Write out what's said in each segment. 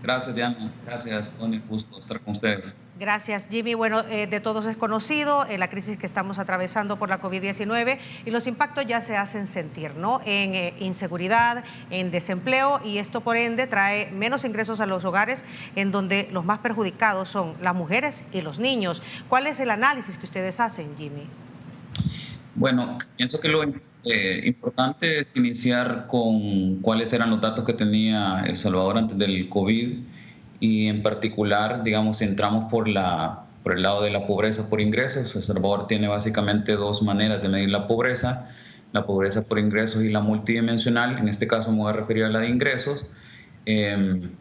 Gracias, Diana. Gracias, Tony. Gusto estar con ustedes. Gracias, Jimmy. Bueno, de todos es conocido la crisis que estamos atravesando por la COVID-19 y los impactos ya se hacen sentir, ¿no? En inseguridad, en desempleo, y esto por ende trae menos ingresos a los hogares, en donde los más perjudicados son las mujeres y los niños. ¿Cuál es el análisis que ustedes hacen, Jimmy? Bueno, pienso que lo importante es iniciar con cuáles eran los datos que tenía El Salvador antes del COVID y en particular, digamos, si entramos por el lado de la pobreza por ingresos. El Salvador tiene básicamente dos maneras de medir la pobreza por ingresos y la multidimensional. En este caso me voy a referir a la de ingresos,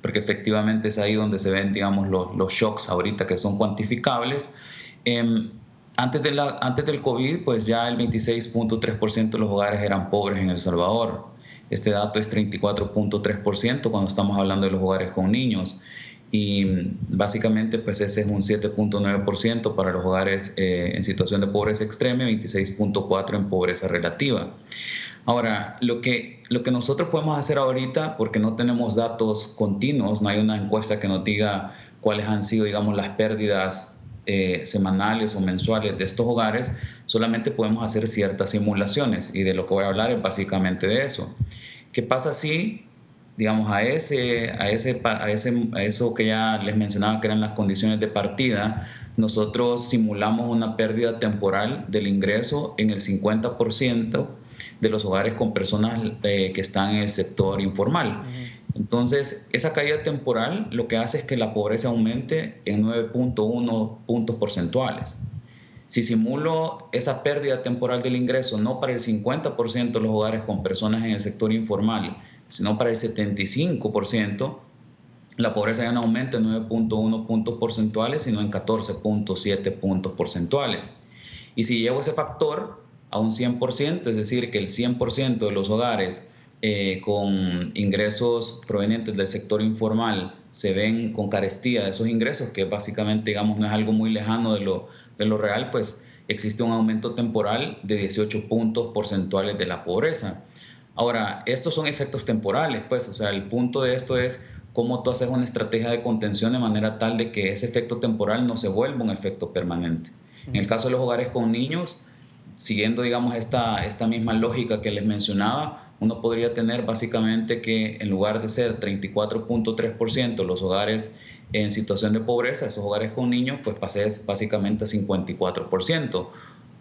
porque efectivamente es ahí donde se ven, digamos, los shocks ahorita que son cuantificables. Em, antes del COVID, pues ya el 26.3% de los hogares eran pobres en El Salvador. Este dato es 34.3% cuando estamos hablando de los hogares con niños. Y básicamente, pues ese es un 7.9% para los hogares en situación de pobreza extrema y 26.4% en pobreza relativa. Ahora, lo que nosotros podemos hacer ahorita, porque no tenemos datos continuos, no hay una encuesta que nos diga cuáles han sido, digamos, las pérdidas semanales o mensuales de estos hogares, solamente podemos hacer ciertas simulaciones y de lo que voy a hablar es básicamente de eso. ¿Qué pasa si, digamos, a eso que ya les mencionaba que eran las condiciones de partida, nosotros simulamos una pérdida temporal del ingreso en el 50% de los hogares con personas que están en el sector informal? Entonces, esa caída temporal lo que hace es que la pobreza aumente en 9.1 puntos porcentuales. Si simulo esa pérdida temporal del ingreso no para el 50% de los hogares con personas en el sector informal, sino para el 75%, la pobreza ya no aumenta en 9.1 puntos porcentuales, sino en 14.7 puntos porcentuales. Y si llevo ese factor a un 100%, es decir, que el 100% de los hogares con ingresos provenientes del sector informal se ven con carestía de esos ingresos, que básicamente, digamos, no es algo muy lejano de lo real, pues existe un aumento temporal de 18 puntos porcentuales de la pobreza. Ahora, estos son efectos temporales, pues, o sea, el punto de esto es cómo tú haces una estrategia de contención de manera tal de que ese efecto temporal no se vuelva un efecto permanente. En el caso de los hogares con niños, siguiendo, digamos, esta misma lógica que les mencionaba, uno podría tener básicamente que en lugar de ser 34.3% los hogares en situación de pobreza, esos hogares con niños, pues pases básicamente a 54%.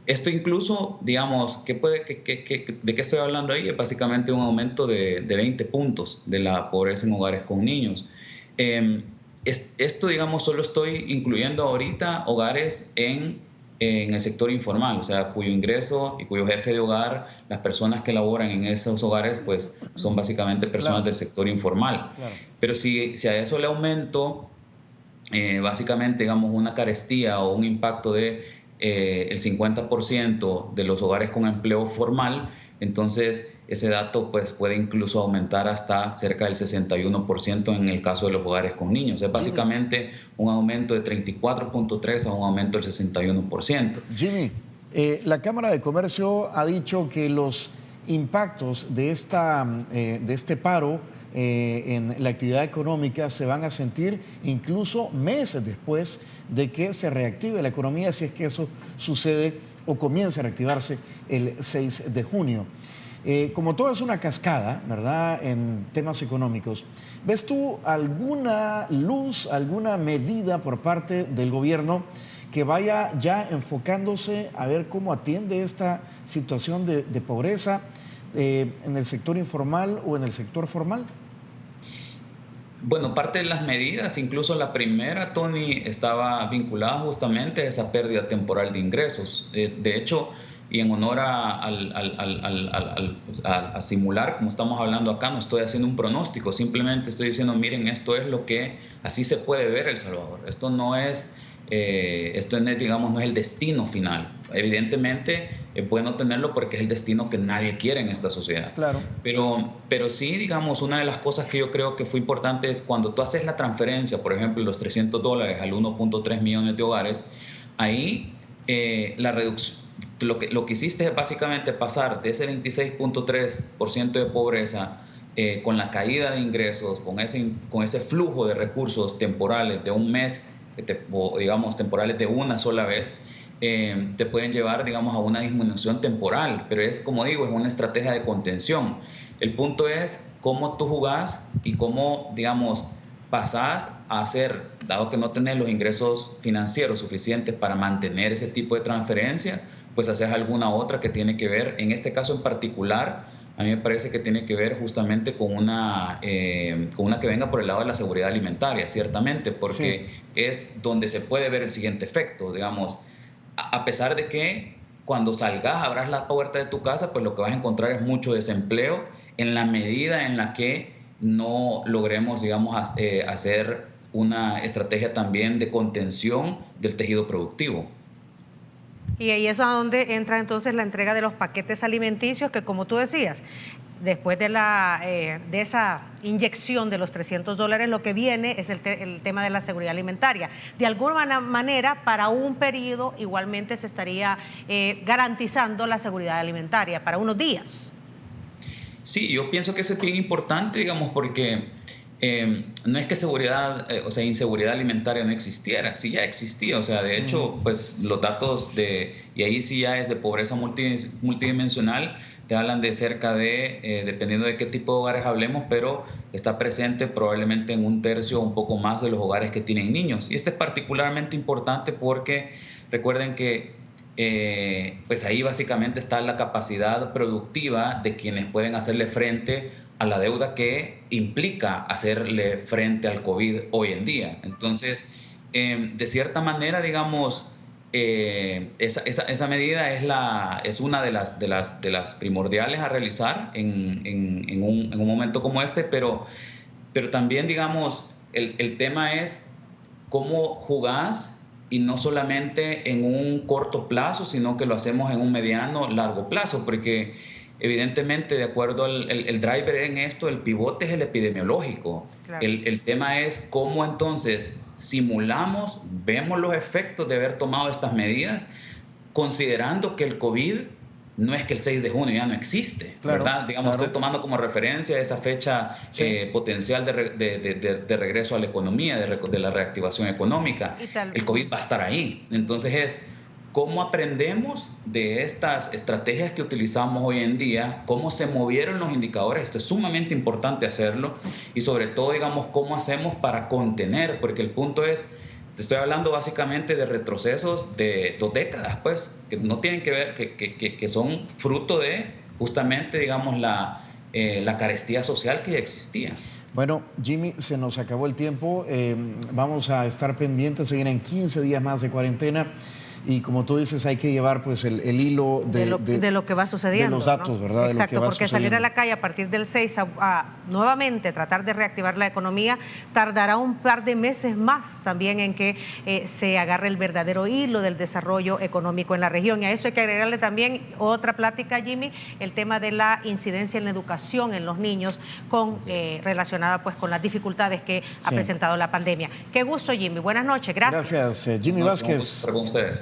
Esto incluso, digamos, ¿de qué estoy hablando ahí? Es básicamente un aumento de 20 puntos de la pobreza en hogares con niños. Esto, digamos, solo estoy incluyendo ahorita hogares en el sector informal, o sea, cuyo ingreso y cuyo jefe de hogar, las personas que laboran en esos hogares, pues son básicamente personas del sector informal. Pero si a eso le aumento básicamente, digamos, una carestía o un impacto de el 50% de los hogares con empleo formal, entonces ese dato pues, puede incluso aumentar hasta cerca del 61% en el caso de los hogares con niños. Es básicamente un aumento de 34.3 a un aumento del 61%. Jimmy, la Cámara de Comercio ha dicho que los impactos de este paro en la actividad económica se van a sentir incluso meses después de que se reactive la economía, si es que eso sucede o comienza a reactivarse el 6 de junio. Como todo es una cascada, ¿verdad?, en temas económicos, ¿ves tú alguna luz, alguna medida por parte del gobierno que vaya ya enfocándose a ver cómo atiende esta situación de pobreza en el sector informal o en el sector formal? Bueno, parte de las medidas, incluso la primera, Tony, estaba vinculada justamente a esa pérdida temporal de ingresos. De hecho, y en honor a simular, como estamos hablando acá, no estoy haciendo un pronóstico, simplemente estoy diciendo, miren, esto es lo que así se puede ver El Salvador. Esto no es, digamos, no es el destino final. Evidentemente es bueno tenerlo porque es el destino que nadie quiere en esta sociedad. Claro. Pero sí, digamos, una de las cosas que yo creo que fue importante es cuando tú haces la transferencia, por ejemplo, los $300 al 1.3 millones de hogares, ahí la reducción, lo que hiciste es básicamente pasar de ese 26.3% de pobreza con la caída de ingresos, con ese flujo de recursos temporales de un mes, o digamos temporales de una sola vez, te pueden llevar, digamos, a una disminución temporal, pero es, como digo, es una estrategia de contención. El punto es cómo tú jugás y cómo, digamos, pasás a hacer, dado que no tenés los ingresos financieros suficientes para mantener ese tipo de transferencia, pues haces alguna otra que tiene que ver, en este caso en particular, a mí me parece que tiene que ver justamente con una que venga por el lado de la seguridad alimentaria, ciertamente, porque Sí. es donde se puede ver el siguiente efecto, digamos, a pesar de que cuando salgas, abras la puerta de tu casa, pues lo que vas a encontrar es mucho desempleo en la medida en la que no logremos, digamos, hacer una estrategia también de contención del tejido productivo. Y ahí es a donde entra entonces la entrega de los paquetes alimenticios, que como tú decías, después de esa inyección de los $300, lo que viene es el tema de la seguridad alimentaria. De alguna manera, para un periodo igualmente se estaría garantizando la seguridad alimentaria, para unos días. Sí, yo pienso que eso es bien importante, digamos, porque no es que o sea, inseguridad alimentaria no existiera, sí ya existía, o sea, de hecho, pues los datos y ahí sí ya es de pobreza multidimensional, te hablan de cerca de, dependiendo de qué tipo de hogares hablemos, pero está presente probablemente en un tercio o un poco más de los hogares que tienen niños. Y este es particularmente importante porque recuerden que pues ahí básicamente está la capacidad productiva de quienes pueden hacerle frente a la deuda que implica hacerle frente al COVID hoy en día. Entonces, de cierta manera, digamos, esa medida es una de las primordiales a realizar en un momento como este, pero también, digamos, el tema es cómo jugás y no solamente en un corto plazo, sino que lo hacemos en un mediano, largo plazo, porque evidentemente, de acuerdo el driver en esto, el pivote es el epidemiológico. Claro. El tema es cómo entonces simulamos, vemos los efectos de haber tomado estas medidas, considerando que el COVID no es que el 6 de junio ya no existe, Claro, ¿verdad? Digamos, claro. estoy tomando como referencia esa fecha Sí. potencial de regreso a la economía, de la reactivación económica. Y tal. El COVID va a estar ahí. Entonces es cómo aprendemos de estas estrategias que utilizamos hoy en día, cómo se movieron los indicadores, esto es sumamente importante hacerlo, y sobre todo, digamos, cómo hacemos para contener, porque el punto es, te estoy hablando básicamente de retrocesos de 2 décadas, pues, que no tienen que ver, que son fruto de justamente, digamos, la carestía social que ya existía. Bueno, Jimmy, se nos acabó el tiempo. Vamos a estar pendientes. Se vienen 15 días más de cuarentena. Y como tú dices, hay que llevar pues el hilo de lo que va sucediendo. De los datos, ¿no? ¿verdad? Exacto, de lo que va porque sucediendo. salir a la calle a partir del 6 a nuevamente tratar de reactivar la economía tardará un par de meses más también en que se agarre el verdadero hilo del desarrollo económico en la región. Y a eso hay que agregarle también otra plática, Jimmy, el tema de la incidencia en la educación en los niños relacionada pues con las dificultades que ha presentado la pandemia. Qué gusto, Jimmy. Buenas noches. Gracias. Gracias, Jimmy Vázquez. Con ustedes.